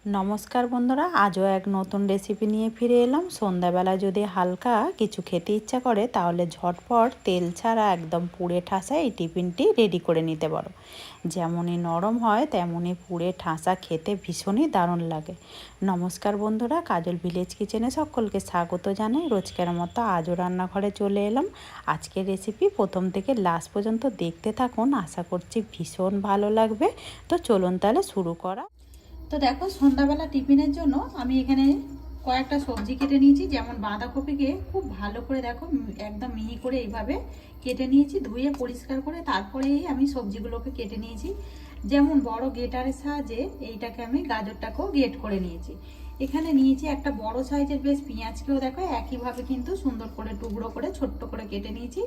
নমস্কার বন্ধুরা, আজও এক নতুন রেসিপি নিয়ে ফিরে এলাম। সন্ধ্যাবেলা যদি হালকা কিছু খেতে ইচ্ছা করে তাহলে ঝটপট তেল ছাড়া একদম পুড়ে ঠাসা এই টিফিনটি রেডি করে নিতে পারো। যেমনই নরম হয় তেমনই পুড়ে ঠাসা, খেতে ভীষণই দারুণ লাগে। নমস্কার বন্ধুরা, কাজল ভিলেজ কিচেনে সকলকে স্বাগত জানাই। রোজকার মতো আজও রান্নাঘরে চলে এলাম। আজকের রেসিপি প্রথম থেকে লাস্ট পর্যন্ত দেখতে থাকুন, আশা করছি ভীষণ ভালো লাগবে। তো চলুন তাহলে শুরু করা। তো দেখো, সন্ধ্যাবেলা টিফিনের জন্য আমি এখানে কয়েকটা সবজি কেটে নিয়েছি। যেমন বাঁধাকপিকে খুব ভালো করে দেখো একদম মিহি করে এইভাবে কেটে নিয়েছি, ধুয়ে পরিষ্কার করে তারপরেই আমি সবজিগুলোকে কেটে নিয়েছি। যেমন বড় গেটারের সাহায্যে এইটাকে আমি গাজরটাকেও গেট করে নিয়েছি। এখানে নিয়েছি একটা বড় সাইজের বেশ পেঁয়াজকেও দেখো একইভাবে কিন্তু সুন্দর করে টুকরো করে ছোট্ট করে কেটে নিয়েছি।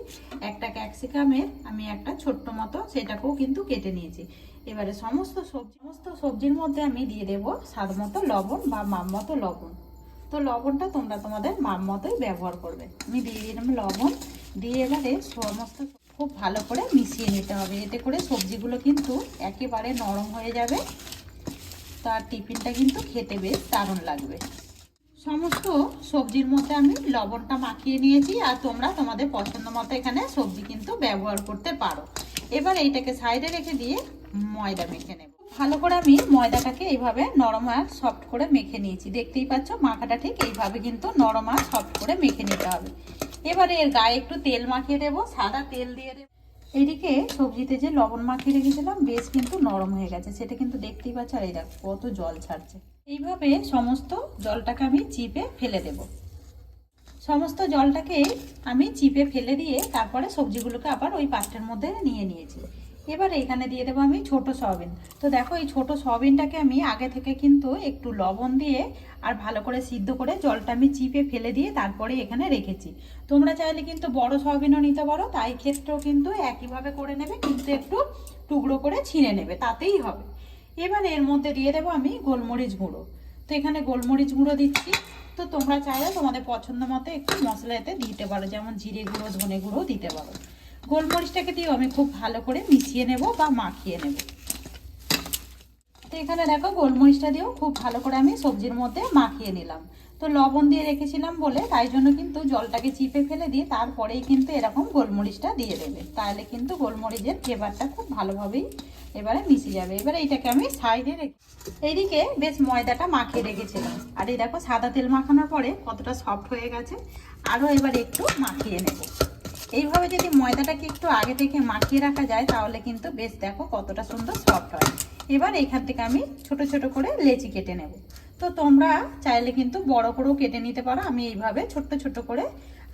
একটা ক্যাপসিকামের আমি একটা ছোট্ট মতো সেটাকেও কিন্তু কেটে নিয়েছি। এবারে সমস্ত সবজির মধ্যে আমি দিয়ে দেবো স্বাদ মতো লবণ বা মাপ মতো লবণ। তো লবণটা তোমরা তোমাদের মাপ মতোই ব্যবহার করবে। আমি দিয়ে দিলাম লবণ, দিয়ে এবারে সমস্ত খুব ভালো করে মিশিয়ে নিতে হবে। এতে করে সবজিগুলো কিন্তু একেবারে নরম হয়ে যাবে, তার টিফিনটা কিন্তু খেতে বেশ দারুণ লাগবে। সমস্ত সবজির মধ্যে আমি লবণটা মাখিয়ে নিয়েছি, আর তোমরা তোমাদের পছন্দ মতো এখানে সবজি কিন্তু ব্যবহার করতে পারো। এবার এইটাকে সাইডে রেখে দিয়ে ময়দা মেখে নেব। ভালো করে আমি ময়দাটাকে এইভাবে নরম আর সফট করে মেখে নিয়েছি। দেখতেই পাচ্ছ মাখাটা ঠিক এইভাবে কিন্তু নরম আর সফট করে মেখে নিতে হবে। এবারে এর গায়ে একটু তেল মাখিয়ে দেবো, সাদা তেল দিয়ে দেবো। এদিকে সবজিতে যে লবণ মাখিয়ে রেখেছিলাম বেশ কিন্তু নরম হয়ে গেছে, সেটা কিন্তু দেখতেই পাচ্ছ। আর এই দেখো কত জল ছাড়ছে। এইভাবে সমস্ত জলটাকে আমি চিপে ফেলে দেব। সমস্ত জলটাকে আমি চিপে ফেলে দিয়ে তারপরে সবজিগুলোকে আবার ওই পাত্রের মধ্যে নিয়ে নিয়েছি। এবার এখানে দিয়ে দেবো আমি ছোট সয়াবিন। তো দেখো এই ছোট সয়াবিনটাকে আমি আগে থেকে কিন্তু একটু লবণ দিয়ে আর ভালো করে সিদ্ধ করে জলটা আমি চিপে ফেলে দিয়ে তারপরে এখানে রেখেছি। তোমরা চাইলে কিন্তু বড় সয়াবিনও নিতে পারো, তাই ক্ষেত্রেও কিন্তু একইভাবে করে নেবে, কিন্তু একটু টুকরো করে ছিঁড়ে নেবে, তাতেই হবে। এবার এর মধ্যে দিয়ে দেবো আমি গোলমরিচ গুঁড়ো। তো এখানে গোলমরিচ গুঁড়ো দিচ্ছি। তো তোমরা চাইলে তোমাদের পছন্দ মতো একটু মশলা এতে দিতে পারো, যেমন জিরে গুঁড়ো, ধনে গুঁড়ো দিতে পারো। গোলমরিচটাকে দিয়েও আমি খুব ভালো করে মিশিয়ে নেব বা মাখিয়ে নেব। তো এখানে দেখো গোলমরিচটা দিয়েও খুব ভালো করে আমি সবজির মধ্যে মাখিয়ে নিলাম। তো লবণ দিয়ে রেখেছিলাম বলে তাই জন্য কিন্তু জলটাকে চিপে ফেলে দিয়ে তারপরেই কিন্তু এরকম গোলমরিচটা দিয়ে দেবে, তাহলে কিন্তু গোলমরিচের ফ্লেভারটা খুব ভালোভাবেই এবারে মিশে যাবে। এবারে এইটাকে আমি সাইডে রেখে এইদিকে বেশ ময়দাটা মাখিয়ে রেখেছিলাম। আর এই দেখো সাদা তেল মাখানোর পরে কতটা সফট হয়ে গেছে। আরও এবার একটু মাখিয়ে নেব। এইভাবে যদি ময়দাটাকে একটু আগে থেকে মাখিয়ে রাখা যায় তাহলে কিন্তু বেশ দেখো কতটা সুন্দর সফট হয়। এবার এখান থেকে আমি ছোট ছোট করে লেচি কেটে নেব। তো তোমরা চাইলে কিন্তু বড় করেও কেটে নিতে পারো। আমি এইভাবে ছোট ছোট করে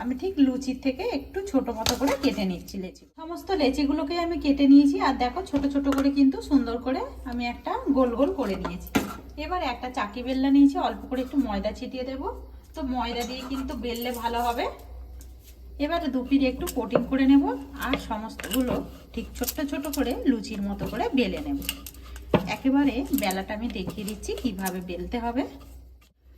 আমি ঠিক লুচির থেকে একটু ছোট মতো করে কেটে নিচ্ছি লেচি। সমস্ত লেচিগুলোকে আমি কেটে নিয়েছি, আর দেখো ছোট ছোট করে কিন্তু সুন্দর করে আমি একটা গোল গোল করে নিয়েছি। এবার একটা চাকি বেলনা নিয়েছি, অল্প করে একটু ময়দা ছিটিয়ে দেব। তো ময়দা দিয়ে কিন্তু বেললে ভালো হবে। এবারে দুপিরে একটু কোটিং করে নেব, আর সমস্তগুলো ঠিক ছোট্ট ছোট করে লুচির মতো করে বেলে নেব। একেবারে বেলাটা আমি দেখিয়ে দিচ্ছি কিভাবে বেলতে হবে।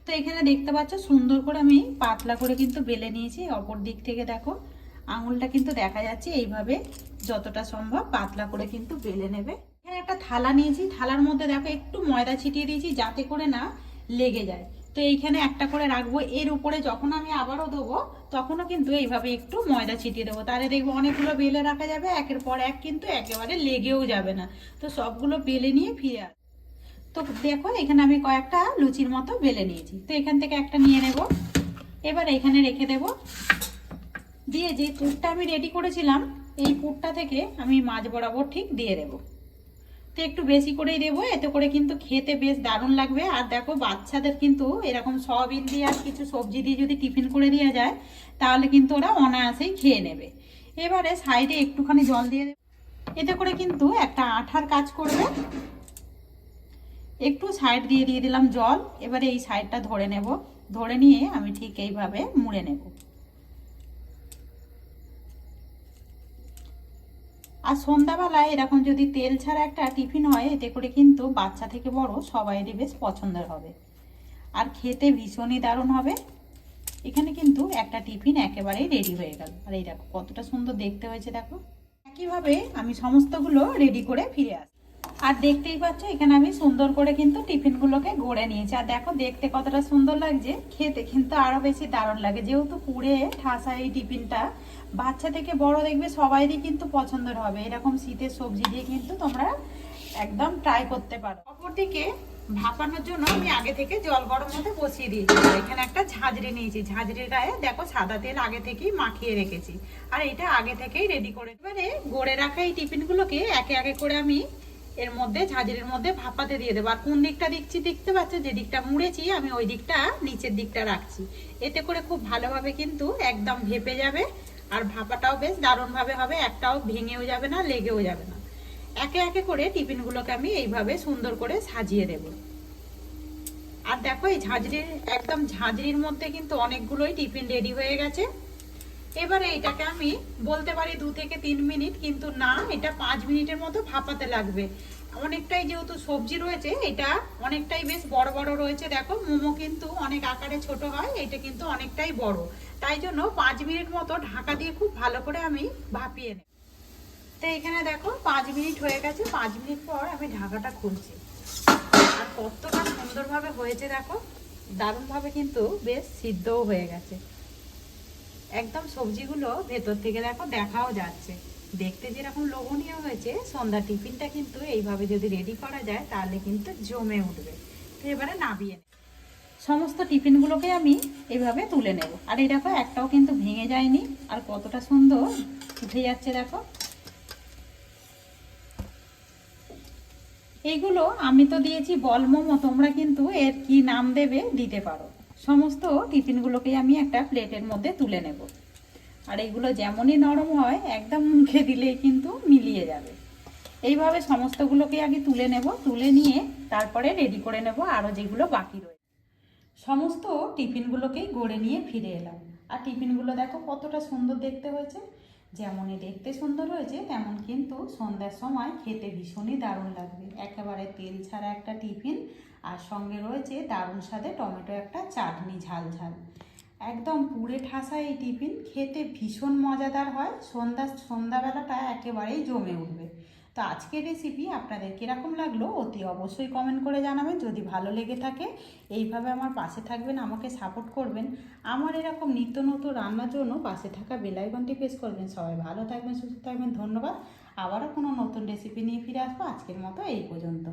তো এখানে দেখতে পাচ্ছ সুন্দর করে আমি পাতলা করে কিন্তু বেলে নিয়েছি। অপর দিক থেকে দেখো আঙুলটা কিন্তু দেখা যাচ্ছে, এইভাবে যতটা সম্ভব পাতলা করে কিন্তু বেলে নেবে। এখানে একটা থালা নিয়েছি, থালার মধ্যে দেখো একটু ময়দা ছিটিয়ে দিয়েছি যাতে করে না লেগে যায়। তো এইখানে একটা করে রাখবো, এর উপরে যখন আমি আবারও দেবো তখনও কিন্তু এইভাবে একটু ময়দা ছিটিয়ে দেবো, তাহলে দেখবো অনেকগুলো বেলে রাখা যাবে, একের পর এক কিন্তু একেবারে লেগেও যাবে না। তো সবগুলো বেলে নিয়ে ফিরে আস। তো দেখো এখানে আমি কয়েকটা লুচির মতো বেলে নিয়েছি। তো এখান থেকে একটা নিয়ে নেব, এবার এখানে রেখে দেব। দিয়ে যে পুরটা আমি রেডি করেছিলাম এই পুরটা থেকে আমি মাঝ বরাবর ঠিক দিয়ে দেবো। তো একটু বেশি করেই দেবো, এতে করে কিন্তু খেতে বেশ দারুণ লাগবে। আর দেখো বাচ্চাদের কিন্তু এরকম সয়াবিন দিয়ে আর কিছু সবজি দিয়ে যদি টিফিন করে দেওয়া যায় তাহলে কিন্তু ওরা অনায়াসেই খেয়ে নেবে। এবারে সাইডে একটুখানি জল দিয়ে দেবে, এতে করে কিন্তু একটা আঠার কাজ করবে। একটু সাইড দিয়ে দিয়ে দিলাম জল। এবারে এই সাইডটা ধরে নেব, ধরে নিয়ে আমি ঠিক এইভাবে মুড়ে নেব। আর সন্ধ্যাবেলায় এরকম যদি তেল ছাড়া একটা টিফিন হয় এতে করে কিন্তু বাচ্চা থেকে বড় সবাইরই বেশ পছন্দের হবে, আর খেতে ভীষণই দারুণ হবে। এখানে কিন্তু একটা টিফিন একেবারেই রেডি হয়ে গেল। আর এই দেখো কতটা সুন্দর দেখতে হয়েছে। দেখো একইভাবে আমি সমস্তগুলো রেডি করে ফিরে আসি। আর দেখতেই পাচ্ছ এখানে আমি সুন্দর করে কিন্তু টিফিনগুলোকে গড়ে নিয়েছি। আর দেখো দেখতে কতটা সুন্দর লাগছে, খেতে কিন্তু আরো বেশি দারুণ লাগে। যেহেতু পুড়ে ঠাসা এই টিফিনটা, বাচ্চা থেকে বড় দেখবে সবাইরই কিন্তু পছন্দের হবে। এরকম শীতের সবজি দিয়ে কিন্তু তোমরা একদম ট্রাই করতে পারো। অপরদিকে ভাপানোর জন্য আমি আগে থেকে জল গরম হতে বসিয়ে দিয়েছি। এখানে একটা ঝাঁঝরি নিয়েছি, ঝাঁঝরির গায়ে দেখো সাদা তেল আগে থেকেই মাখিয়ে রেখেছি। আর এটা আগে থেকেই রেডি করে, এবারে গড়ে রাখা এই টিফিনগুলোকে একে একে করে আমি এর মধ্যে ঝাঁঝরির মধ্যে ভাপাতে দিয়ে দেবো। আর কোন দিকটা দিচ্ছি দেখতে পাচ্ছ, যে দিকটা মুড়েছি আমি ওই দিকটা নিচের দিকটা রাখছি। এতে করে খুব ভালোভাবে কিন্তু একদম ভেপে যাবে, আর ভাপাটাও বেশ দারুণভাবে হবে, একটাও ভেঙেও যাবে না, লেগেও যাবে না। একে একে করে টিফিনগুলোকে আমি এইভাবে সুন্দর করে সাজিয়ে দেব। আর দেখো এই ঝাঁঝরির একদম ঝাঁঝরির মধ্যে কিন্তু অনেকগুলোই টিফিন রেডি হয়ে গেছে। এবারে এটাকে আমি বলতে পারি 2 থেকে 3 মিনিট, কিন্তু না, এটা 5 মিনিটের মতো ভাপাতে লাগবে। অনেকটাই যেহেতু সবজি রয়েছে, এটা অনেকটাই বেশ বড় বড় রয়েছে। দেখো মোমো কিন্তু অনেক আকারে ছোট হয়, এটা কিন্তু অনেকটাই বড়। তাই জন্য 5 মিনিট মতো ঢাকা দিয়ে খুব ভালো করে আমি ভাপিয়ে নেব। তো এখানে দেখো 5 মিনিট হয়ে গেছে। 5 মিনিট পর আমি ঢাকাটা খুলছি। আর কতটা সুন্দরভাবে হয়েছে দেখো, দারুণভাবে কিন্তু বেশ সিদ্ধও হয়ে গেছে। একদম সবজিগুলো ভেতর থেকে দেখো দেখাও যাচ্ছে, দেখতে যেরকম লোভনীয় হয়েছে। সন্ধ্যা টিফিনটা কিন্তু এইভাবে যদি রেডি করা যায় তাহলে কিন্তু জমে উঠবে। তো এবারে নামিয়ে সমস্ত টিফিনগুলোকে আমি এইভাবে তুলে নেব। আর এই দেখো একটাও কিন্তু ভেঙে যায়নি, আর কতটা সুন্দর উঠে যাচ্ছে দেখো। এইগুলো আমি তো দিয়েছি বল মোমো, তোমরা কিন্তু এর কি নাম দেবে দিতে পারো। সমস্ত টিফিনগুলোকে আমি একটা প্লেটের মধ্যে তুলে নেব। আর এগুলো যেমনই নরম হয় একদম মুখে দিলেই কিন্তু মিলিয়ে যাবে। এইভাবে সমস্তগুলোকে আগে তুলে নেব, তুলে নিয়ে তারপরে রেডি করে নেব আরও যেগুলো বাকি রয়েছে। সমস্ত টিফিনগুলোকেই গড়ে নিয়ে ফিরে এলাম। আর টিফিনগুলো দেখো কতটা সুন্দর দেখতে হয়েছে। যেমনই দেখতে সুন্দর হয়েছে, তেমন কিন্তু সন্ধ্যার সময় খেতে ভীষণই দারুণ লাগবে। একেবারে তেল ছাড়া একটা টিফিন, আর সঙ্গে রয়েছে দারুণ স্বাদে টমেটো একটা চাটনি, ঝাল ঝাল। একদম পুড়ে ঠাসা এই টিফিন খেতে ভীষণ মজাদার হয়। সন্ধ্যাবেলাটা একেবারেই জমে উঠবে। তো আজকের রেসিপি আপনাদের কীরকম লাগলো অতি অবশ্যই কমেন্ট করে জানাবেন। যদি ভালো লেগে থাকে এইভাবে আমার পাশে থাকবেন, আমাকে সাপোর্ট করবেন। আমার এরকম নিত্য নতুন রান্নার জন্য পাশে থাকা বেল আইকনটি প্রেস করবেন। সবাই ভালো থাকবেন, সুস্থ থাকবেন, ধন্যবাদ। আবারও কোনো নতুন রেসিপি নিয়ে ফিরে আসবো। আজকের মতো এই পর্যন্ত।